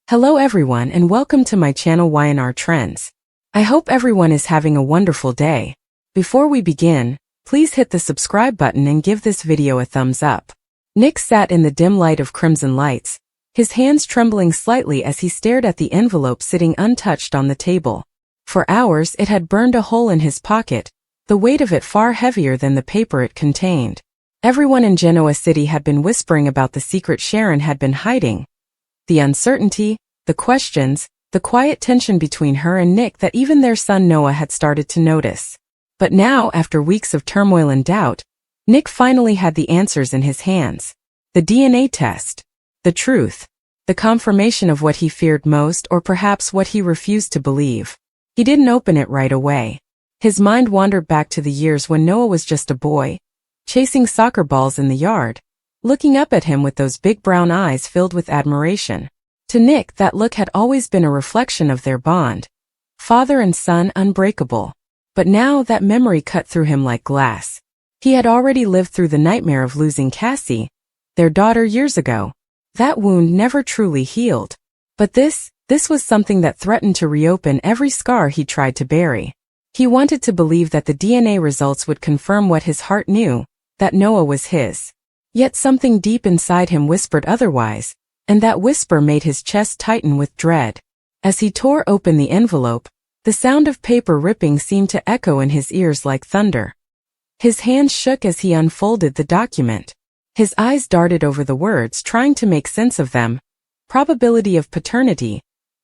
Hello everyone and welcome to my channel Y&R Trends. I hope everyone is having a wonderful day. Before we begin, please hit the subscribe button and give this video a thumbs up. Nick sat in the dim light of crimson lights, his hands trembling slightly as he stared at the envelope sitting untouched on the table. For hours it had burned a hole in his pocket, the weight of it far heavier than the paper it contained. Everyone in Genoa City had been whispering about the secret Sharon had been hiding. The uncertainty, the questions, the quiet tension between her and Nick that even their son Noah had started to notice. But now, after weeks of turmoil and doubt, Nick finally had the answers in his hands. The DNA test. The truth. The confirmation of what he feared most or perhaps what he refused to believe. He didn't open it right away. His mind wandered back to the years when Noah was just a boy, chasing soccer balls in the yard, looking up at him with those big brown eyes filled with admiration. To Nick, that look had always been a reflection of their bond. Father and son unbreakable. But now that memory cut through him like glass. He had already lived through the nightmare of losing Cassie, their daughter, years ago. That wound never truly healed. But this was something that threatened to reopen every scar he tried to bury. He wanted to believe that the DNA results would confirm what his heart knew, that Noah was his. Yet something deep inside him whispered otherwise, and that whisper made his chest tighten with dread. As he tore open the envelope, the sound of paper ripping seemed to echo in his ears like thunder. His hands shook as he unfolded the document. His eyes darted over the words, trying to make sense of them. Probability of paternity,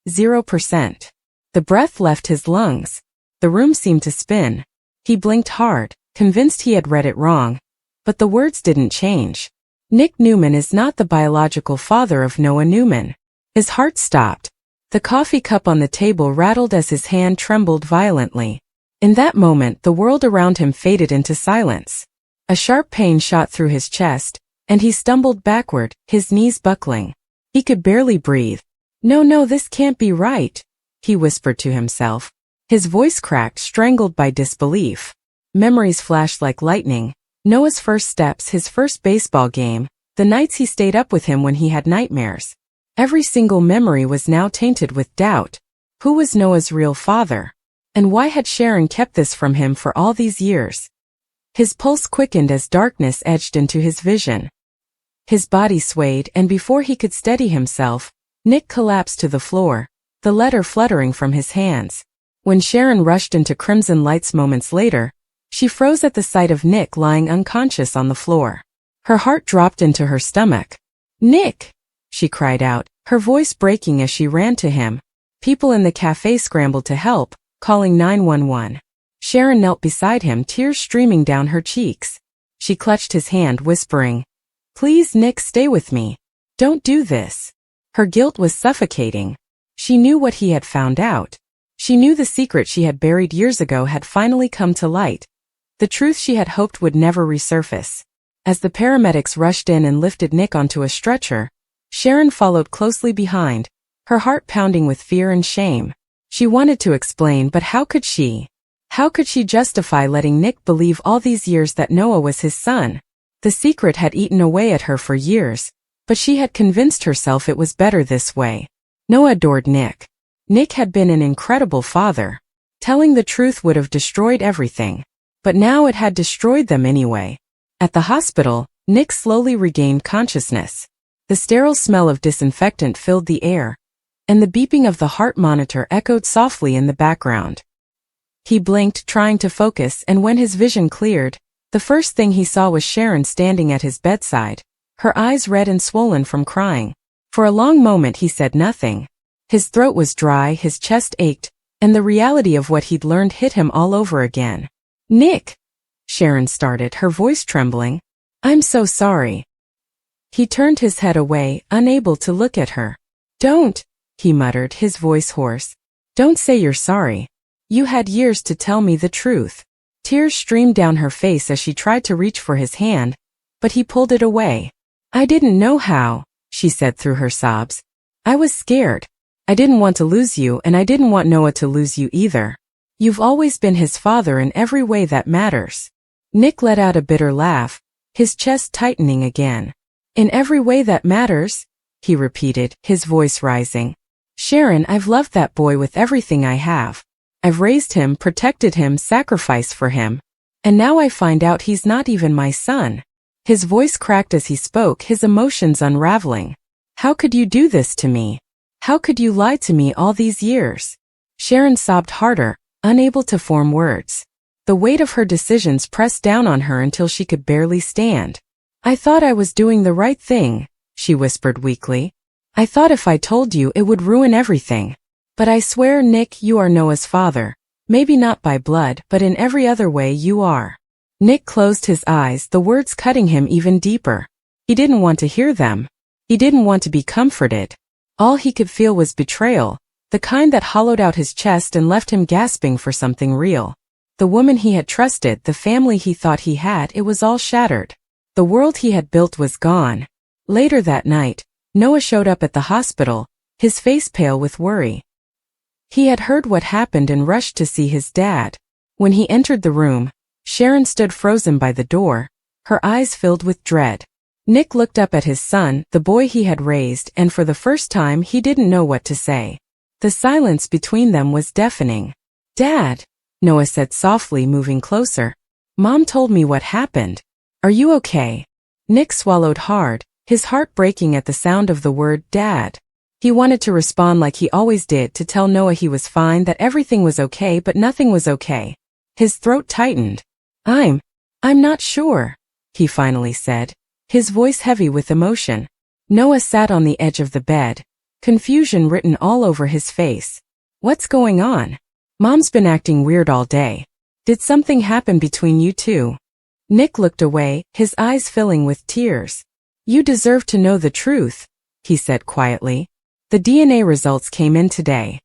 0%. The breath left his lungs. The room seemed to spin. He blinked hard, convinced he had read it wrong. But the words didn't change. Nick Newman is not the biological father of Noah Newman. His heart stopped. The coffee cup on the table rattled as his hand trembled violently. In that moment, the world around him faded into silence. A sharp pain shot through his chest, and he stumbled backward, his knees buckling. He could barely breathe. No, this can't be right," he whispered to himself. His voice cracked, strangled by disbelief. Memories flashed like lightning. Noah's first steps, his first baseball game, the nights he stayed up with him when he had nightmares. Every single memory was now tainted with doubt. Who was Noah's real father? And why had Sharon kept this from him for all these years? His pulse quickened as darkness edged into his vision. His body swayed, and before he could steady himself, Nick collapsed to the floor, the letter fluttering from his hands. When Sharon rushed into crimson lights moments later, she froze at the sight of Nick lying unconscious on the floor. Her heart dropped into her stomach. "Nick!" she cried out, her voice breaking as she ran to him. People in the cafe scrambled to help, calling 911. Sharon knelt beside him, tears streaming down her cheeks. She clutched his hand, whispering, "Please, Nick, stay with me. Don't do this." Her guilt was suffocating. She knew what he had found out. She knew the secret she had buried years ago had finally come to light. The truth she had hoped would never resurface. As the paramedics rushed in and lifted Nick onto a stretcher, Sharon followed closely behind, her heart pounding with fear and shame. She wanted to explain, but how could she? How could she justify letting Nick believe all these years that Noah was his son? The secret had eaten away at her for years, but she had convinced herself it was better this way. Noah adored Nick. Nick had been an incredible father. Telling the truth would have destroyed everything. But now it had destroyed them anyway. At the hospital, Nick slowly regained consciousness. The sterile smell of disinfectant filled the air, and the beeping of the heart monitor echoed softly in the background. He blinked, trying to focus, and when his vision cleared, the first thing he saw was Sharon standing at his bedside, her eyes red and swollen from crying. For a long moment he said nothing. His throat was dry, his chest ached, and the reality of what he'd learned hit him all over again. "Nick," Sharon started, her voice trembling. "I'm so sorry." He turned his head away, unable to look at her. "Don't," he muttered, his voice hoarse. "Don't say you're sorry. You had years to tell me the truth." Tears streamed down her face as she tried to reach for his hand, but he pulled it away. "I didn't know how," she said through her sobs. "I was scared. I didn't want to lose you, and I didn't want Noah to lose you either. You've always been his father in every way that matters." Nick let out a bitter laugh, his chest tightening again. "In every way that matters?" he repeated, his voice rising. Sharon, I've loved that boy with everything I have. I've raised him, protected him, sacrificed for him. And now I find out he's not even my son. His voice cracked as he spoke, his emotions unraveling. How could you do this to me? How could you lie to me all these years? Sharon sobbed harder, unable to form words. The weight of her decisions pressed down on her until she could barely stand. I thought I was doing the right thing, she whispered weakly. I thought if I told you it would ruin everything. But I swear, Nick, you are Noah's father. Maybe not by blood, but in every other way you are. Nick closed his eyes, the words cutting him even deeper. He didn't want to hear them. He didn't want to be comforted. All he could feel was betrayal, the kind that hollowed out his chest and left him gasping for something real. The woman he had trusted, the family he thought he had, it was all shattered. The world he had built was gone. Later that night, Noah showed up at the hospital, his face pale with worry. He had heard what happened and rushed to see his dad. When he entered the room, Sharon stood frozen by the door, her eyes filled with dread. Nick looked up at his son, the boy he had raised, and for the first time he didn't know what to say. The silence between them was deafening. Dad, Noah said softly, moving closer. Mom told me what happened. Are you okay? Nick swallowed hard, his heart breaking at the sound of the word Dad. He wanted to respond like he always did, to tell Noah he was fine, that everything was okay, but nothing was okay. His throat tightened. I'm not sure, he finally said, his voice heavy with emotion. Noah sat on the edge of the bed, confusion written all over his face. What's going on? Mom's been acting weird all day. Did something happen between you two? Nick looked away, his eyes filling with tears. You deserve to know the truth, he said quietly. The DNA results came in today.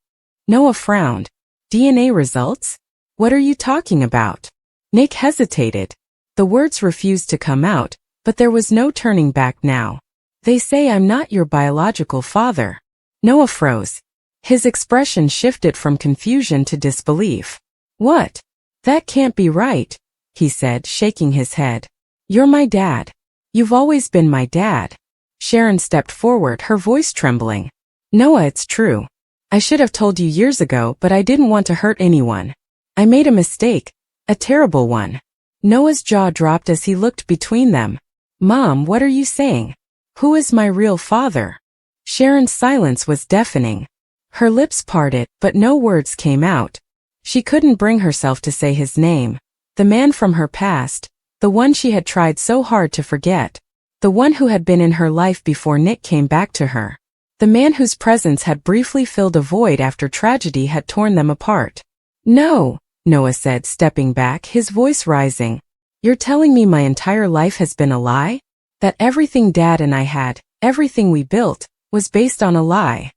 Noah frowned. DNA results? What are you talking about? Nick hesitated. The words refused to come out, but there was no turning back now. They say I'm not your biological father. Noah froze. His expression shifted from confusion to disbelief. What? That can't be right, he said, shaking his head. You're my dad. You've always been my dad. Sharon stepped forward, her voice trembling. Noah, it's true. I should have told you years ago, but I didn't want to hurt anyone. I made a mistake, a terrible one. Noah's jaw dropped as he looked between them. Mom, what are you saying? Who is my real father? Sharon's silence was deafening. Her lips parted, but no words came out. She couldn't bring herself to say his name. The man from her past, the one she had tried so hard to forget. The one who had been in her life before Nick came back to her. The man whose presence had briefly filled a void after tragedy had torn them apart. No, Noah said, stepping back, his voice rising. You're telling me my entire life has been a lie? That everything Dad and I had, everything we built, was based on a lie?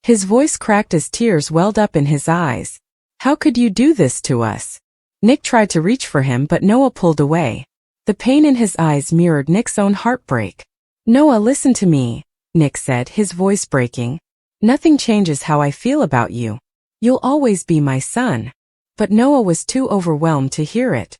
His voice cracked as tears welled up in his eyes. How could you do this to us? Nick tried to reach for him, but Noah pulled away. The pain in his eyes mirrored Nick's own heartbreak. Noah, listen to me, Nick said, his voice breaking. Nothing changes how I feel about you. You'll always be my son. But Noah was too overwhelmed to hear it.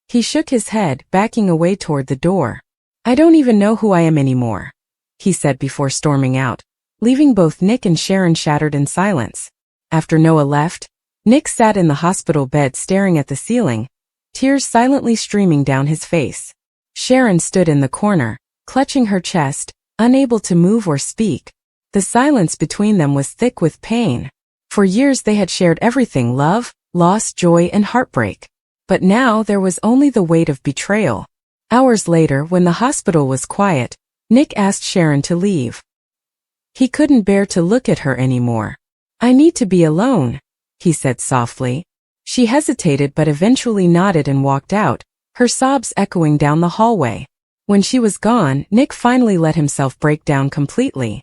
He shook his head, backing away toward the door. I don't even know who I am anymore, he said before storming out, leaving both Nick and Sharon shattered in silence. After Noah left, Nick sat in the hospital bed staring at the ceiling, tears silently streaming down his face. Sharon stood in the corner, clutching her chest, unable to move or speak. The silence between them was thick with pain. For years they had shared everything: love, loss, joy, and heartbreak. But now there was only the weight of betrayal. Hours later, when the hospital was quiet, Nick asked Sharon to leave. He couldn't bear to look at her anymore. I need to be alone, he said softly. She hesitated but eventually nodded and walked out, her sobs echoing down the hallway. When she was gone, Nick finally let himself break down completely.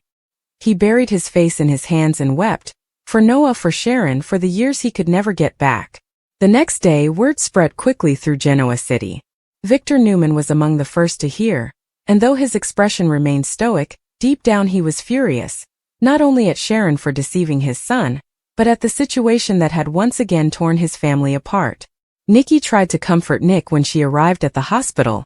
He buried his face in his hands and wept, for Noah, for Sharon, for the years he could never get back. The next day, word spread quickly through Genoa City. Victor Newman was among the first to hear, and though his expression remained stoic, deep down he was furious, not only at Sharon for deceiving his son, but at the situation that had once again torn his family apart. Nikki tried to comfort Nick when she arrived at the hospital,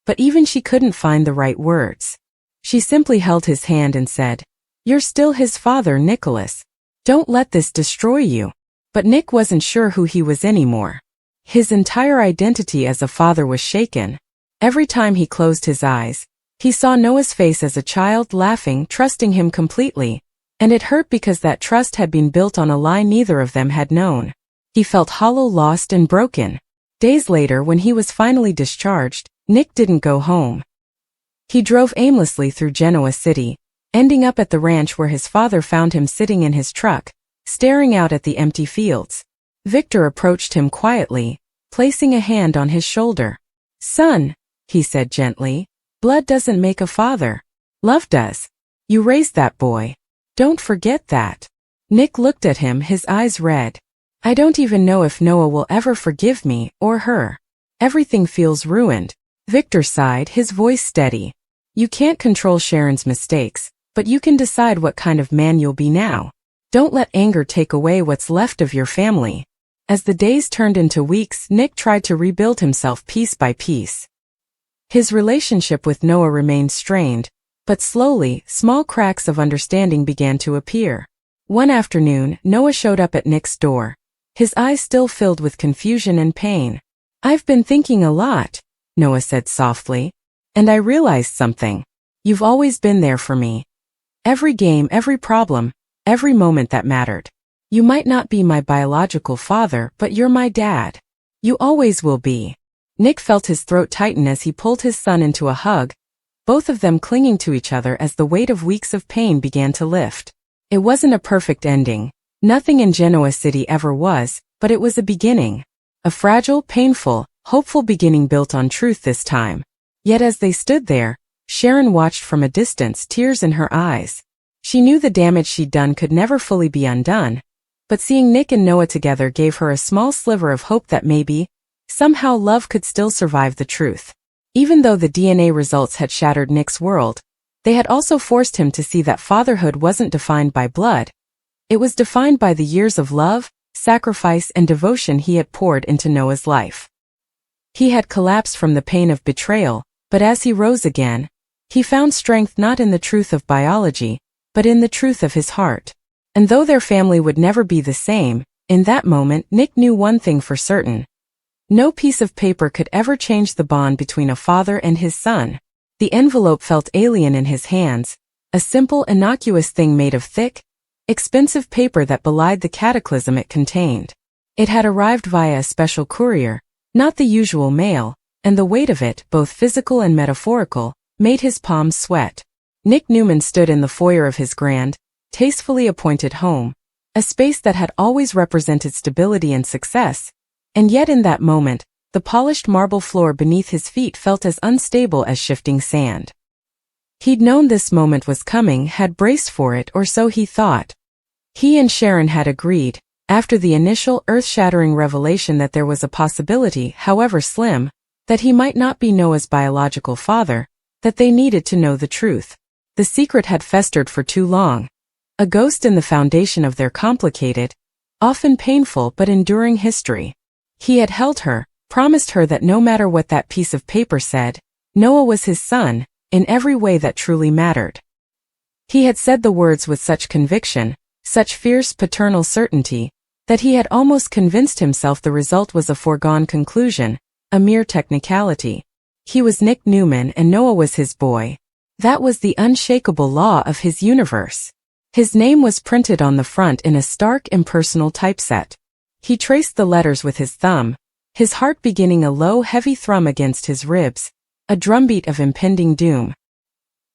but even she couldn't find the right words. She simply held his hand and said, You're still his father, Nicholas. Don't let this destroy you. But Nick wasn't sure who he was anymore. His entire identity as a father was shaken. Every time he closed his eyes, he saw Noah's face as a child, laughing, trusting him completely, and it hurt because that trust had been built on a lie neither of them had known. He felt hollow, lost, and broken. Days later, when he was finally discharged, Nick didn't go home. He drove aimlessly through Genoa City, ending up at the ranch where his father found him sitting in his truck, staring out at the empty fields. Victor approached him quietly, placing a hand on his shoulder. "Son," he said gently, "blood doesn't make a father. Love does. You raised that boy. Don't forget that." Nick looked at him, his eyes red. "I don't even know if Noah will ever forgive me, or her. Everything feels ruined." Victor sighed, his voice steady. "You can't control Sharon's mistakes, but you can decide what kind of man you'll be now. Don't let anger take away what's left of your family." As the days turned into weeks, Nick tried to rebuild himself piece by piece. His relationship with Noah remained strained, but slowly, small cracks of understanding began to appear. One afternoon, Noah showed up at Nick's door, his eyes still filled with confusion and pain. "I've been thinking a lot," Noah said softly, "and I realized something. You've always been there for me. Every game, every problem, every moment that mattered. You might not be my biological father, but you're my dad. You always will be." Nick felt his throat tighten as he pulled his son into a hug, both of them clinging to each other as the weight of weeks of pain began to lift. It wasn't a perfect ending. Nothing in Genoa City ever was, but it was a beginning. A fragile, painful, hopeful beginning built on truth this time. Yet as they stood there, Sharon watched from a distance, tears in her eyes. She knew the damage she'd done could never fully be undone, but seeing Nick and Noah together gave her a small sliver of hope that maybe, somehow love could still survive the truth. Even though the DNA results had shattered Nick's world, they had also forced him to see that fatherhood wasn't defined by blood. It was defined by the years of love, sacrifice, and devotion he had poured into Noah's life. He had collapsed from the pain of betrayal, but as he rose again, he found strength not in the truth of biology, but in the truth of his heart. And though their family would never be the same, in that moment Nick knew one thing for certain. No piece of paper could ever change the bond between a father and his son. The envelope felt alien in his hands, a simple, innocuous thing made of thick, expensive paper that belied the cataclysm it contained. It had arrived via a special courier, not the usual mail, and the weight of it, both physical and metaphorical, made his palms sweat. Nick Newman stood in the foyer of his grand, tastefully appointed home, a space that had always represented stability and success, and yet in that moment, the polished marble floor beneath his feet felt as unstable as shifting sand. He'd known this moment was coming, had braced for it, or so he thought. He and Sharon had agreed, after the initial earth-shattering revelation that there was a possibility, however slim, that he might not be Noah's biological father, that they needed to know the truth. The secret had festered for too long, a ghost in the foundation of their complicated, often painful but enduring history. He had held her, promised her that no matter what that piece of paper said, Noah was his son, in every way that truly mattered. He had said the words with such conviction, such fierce paternal certainty, that he had almost convinced himself the result was a foregone conclusion, a mere technicality. He was Nick Newman and Noah was his boy. That was the unshakable law of his universe. His name was printed on the front in a stark, impersonal typeset. He traced the letters with his thumb, his heart beginning a low, heavy thrum against his ribs, a drumbeat of impending doom.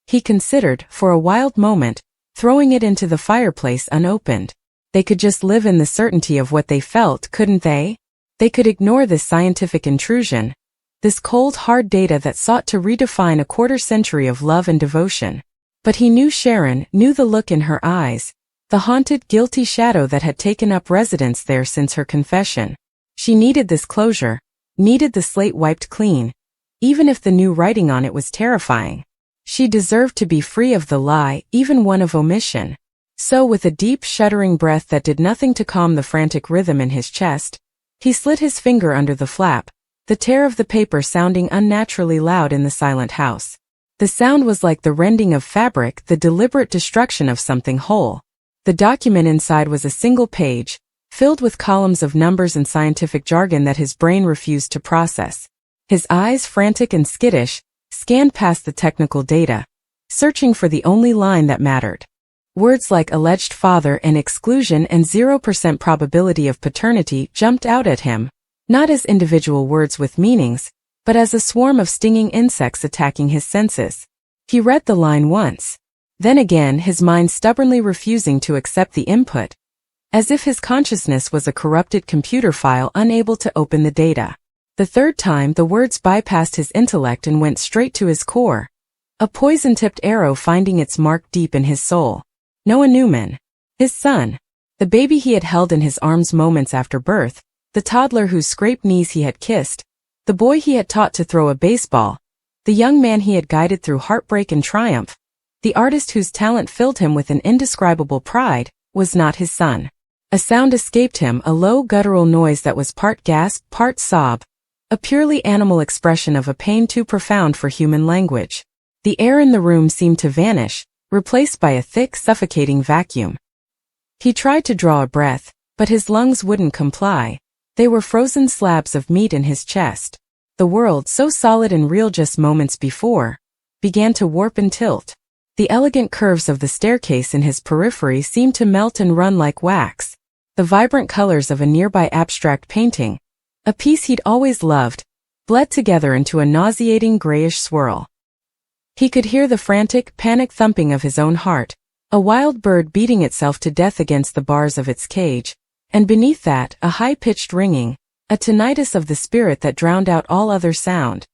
He considered, for a wild moment, throwing it into the fireplace unopened. They could just live in the certainty of what they felt, couldn't they? They could ignore this scientific intrusion, this cold, hard data that sought to redefine a quarter-century of love and devotion. But he knew Sharon, knew the look in her eyes, the haunted, guilty shadow that had taken up residence there since her confession. She needed this closure, needed the slate wiped clean, even if the new writing on it was terrifying. She deserved to be free of the lie, even one of omission. So with a deep, shuddering breath that did nothing to calm the frantic rhythm in his chest, he slid his finger under the flap, the tear of the paper sounding unnaturally loud in the silent house. The sound was like the rending of fabric, the deliberate destruction of something whole. The document inside was a single page, filled with columns of numbers and scientific jargon that his brain refused to process. His eyes, frantic and skittish, scanned past the technical data, searching for the only line that mattered. Words like alleged father and exclusion and 0% probability of paternity jumped out at him, not as individual words with meanings, but as a swarm of stinging insects attacking his senses. He read the line once, then again, his mind stubbornly refusing to accept the input, as if his consciousness was a corrupted computer file unable to open the data. The third time, the words bypassed his intellect and went straight to his core, a poison-tipped arrow finding its mark deep in his soul. Noah Newman, his son, the baby he had held in his arms moments after birth, the toddler whose scraped knees he had kissed, the boy he had taught to throw a baseball, the young man he had guided through heartbreak and triumph, the artist whose talent filled him with an indescribable pride, was not his son. A sound escaped him, a low guttural noise that was part gasp, part sob, a purely animal expression of a pain too profound for human language. The air in the room seemed to vanish, replaced by a thick, suffocating vacuum. He tried to draw a breath, but his lungs wouldn't comply. They were frozen slabs of meat in his chest. The world, so solid and real just moments before, began to warp and tilt. The elegant curves of the staircase in his periphery seemed to melt and run like wax. The vibrant colors of a nearby abstract painting, a piece he'd always loved, bled together into a nauseating grayish swirl. He could hear the frantic, panic thumping of his own heart, a wild bird beating itself to death against the bars of its cage, and beneath that, a high-pitched ringing, a tinnitus of the spirit that drowned out all other sound.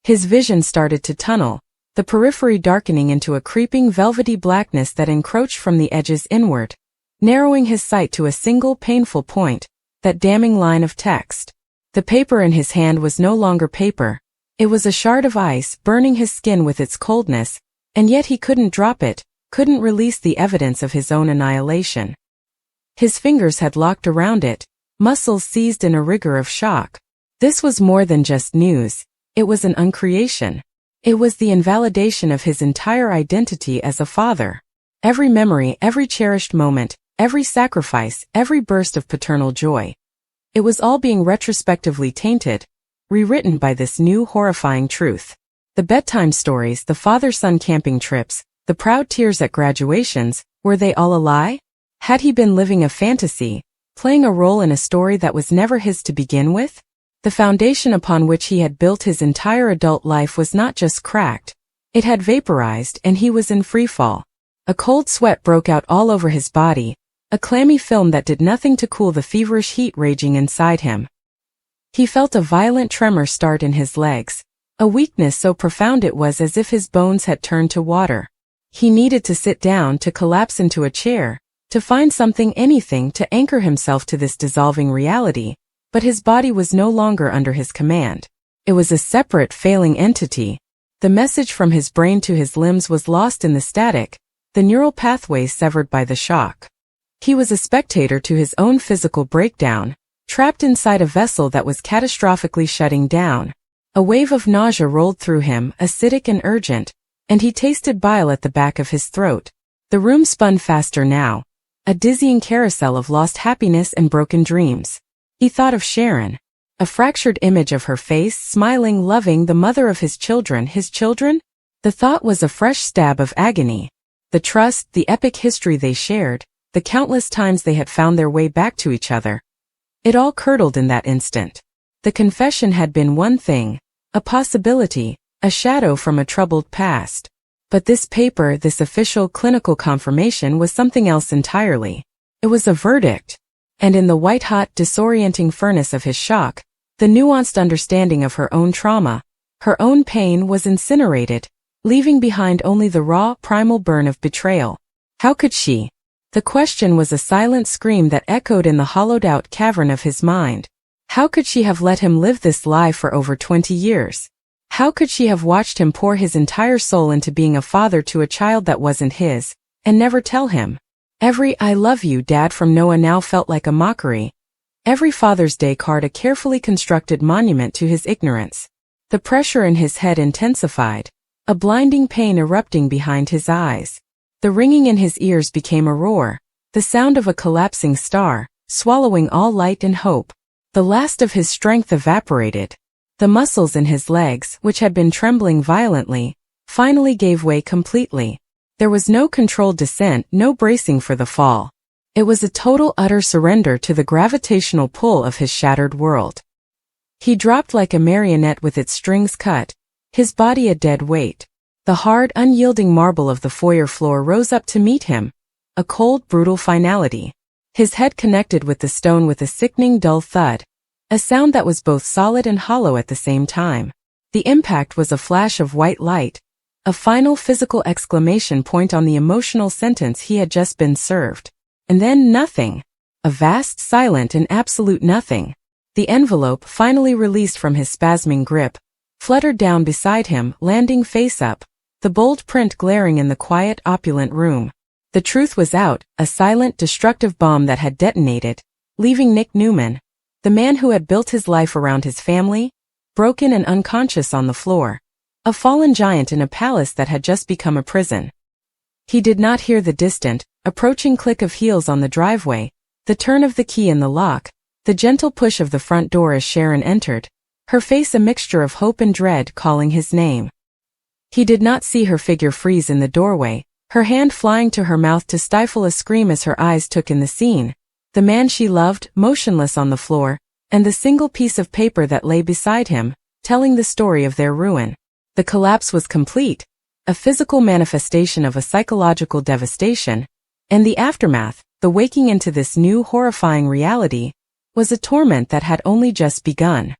His vision started to tunnel, the periphery darkening into a creeping velvety blackness that encroached from the edges inward, narrowing his sight to a single painful point, that damning line of text. The paper in his hand was no longer paper. It was a shard of ice, burning his skin with its coldness, and yet he couldn't drop it, couldn't release the evidence of his own annihilation. His fingers had locked around it, muscles seized in a rigor of shock. This was more than just news, it was an uncreation. It was the invalidation of his entire identity as a father. Every memory, every cherished moment, every sacrifice, every burst of paternal joy. It was all being retrospectively tainted, rewritten by this new horrifying truth. The bedtime stories, the father-son camping trips, the proud tears at graduations, were they all a lie? Had he been living a fantasy, playing a role in a story that was never his to begin with? The foundation upon which he had built his entire adult life was not just cracked, it had vaporized and he was in freefall. A cold sweat broke out all over his body, a clammy film that did nothing to cool the feverish heat raging inside him. He felt a violent tremor start in his legs, a weakness so profound it was as if his bones had turned to water. He needed to sit down, to collapse into a chair, to find something, anything, to anchor himself to this dissolving reality, but his body was no longer under his command. It was a separate, failing entity. The message from his brain to his limbs was lost in the static, the neural pathways severed by the shock. He was a spectator to his own physical breakdown, trapped inside a vessel that was catastrophically shutting down. A wave of nausea rolled through him, acidic and urgent, and he tasted bile at the back of his throat. The room spun faster now, a dizzying carousel of lost happiness and broken dreams. He thought of Sharon, a fractured image of her face, smiling, loving, the mother of his children. His children? The thought was a fresh stab of agony. The trust, the epic history they shared, the countless times they had found their way back to each other. It all curdled in that instant. The confession had been one thing, a possibility, a shadow from a troubled past. But this paper, this official clinical confirmation, was something else entirely. It was a verdict. And in the white-hot, disorienting furnace of his shock, the nuanced understanding of her own trauma, her own pain, was incinerated, leaving behind only the raw, primal burn of betrayal. How could she? The question was a silent scream that echoed in the hollowed-out cavern of his mind. How could she have let him live this lie for over 20 years? How could she have watched him pour his entire soul into being a father to a child that wasn't his, and never tell him? Every "I love you, Dad" from Noah now felt like a mockery. Every Father's Day card a carefully constructed monument to his ignorance. The pressure in his head intensified, a blinding pain erupting behind his eyes. The ringing in his ears became a roar, the sound of a collapsing star, swallowing all light and hope. The last of his strength evaporated. The muscles in his legs, which had been trembling violently, finally gave way completely. There was no controlled descent, no bracing for the fall. It was a total utter surrender to the gravitational pull of his shattered world. He dropped like a marionette with its strings cut, his body a dead weight. The hard, unyielding marble of the foyer floor rose up to meet him, a cold, brutal finality. His head connected with the stone with a sickening dull thud, a sound that was both solid and hollow at the same time. The impact was a flash of white light, a final physical exclamation point on the emotional sentence he had just been served. And then nothing. A vast, silent and absolute nothing. The envelope, finally released from his spasming grip, fluttered down beside him, landing face up, the bold print glaring in the quiet, opulent room. The truth was out, a silent, destructive bomb that had detonated, leaving Nick Newman, the man who had built his life around his family, broken and unconscious on the floor, a fallen giant in a palace that had just become a prison. He did not hear the distant, approaching click of heels on the driveway, the turn of the key in the lock, the gentle push of the front door as Sharon entered, her face a mixture of hope and dread calling his name. He did not see her figure freeze in the doorway, her hand flying to her mouth to stifle a scream as her eyes took in the scene, the man she loved, motionless on the floor, and the single piece of paper that lay beside him, telling the story of their ruin. The collapse was complete, a physical manifestation of a psychological devastation, and the aftermath, the waking into this new horrifying reality, was a torment that had only just begun.